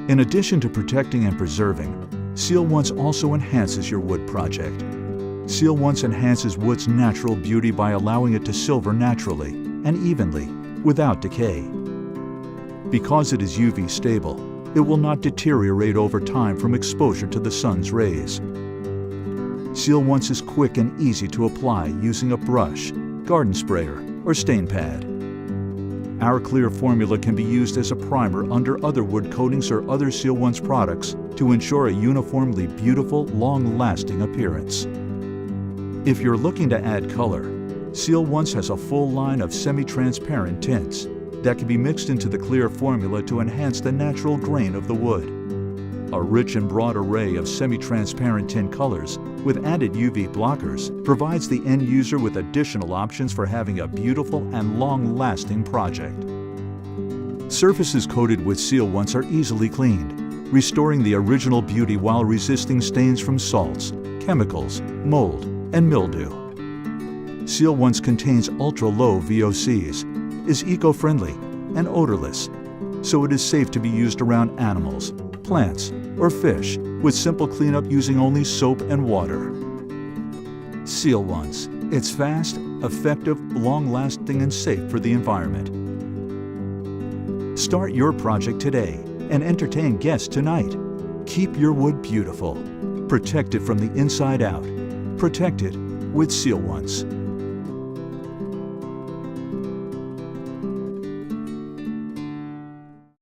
In addition to protecting and preserving, Seal Once also enhances your wood project. Seal Once enhances wood's natural beauty by allowing it to silver naturally and evenly, without decay. Because it is UV stable, it will not deteriorate over time from exposure to the sun's rays. Seal Once is quick and easy to apply using a brush, garden sprayer, or stain pad. Our clear formula can be used as a primer under other wood coatings or other Seal Once products to ensure a uniformly beautiful, long-lasting appearance. If you're looking to add color, Seal Once has a full line of semi-transparent tints that can be mixed into the clear formula to enhance the natural grain of the wood. A rich and broad array of semi-transparent tint colors with added UV blockers provides the end user with additional options for having a beautiful and long-lasting project. Surfaces coated with Seal Once are easily cleaned, restoring the original beauty while resisting stains from salts, chemicals, mold, and mildew. Seal Once contains ultra-low VOCs, is eco-friendly, and odorless, so it is safe to be used around animals, plants, or fish with simple cleanup using only soap and water. Seal Once. It's fast, effective, long-lasting, and safe for the environment. Start your project today and entertain guests tonight. Keep your wood beautiful. Protect it from the inside out. Protect it with Seal Once.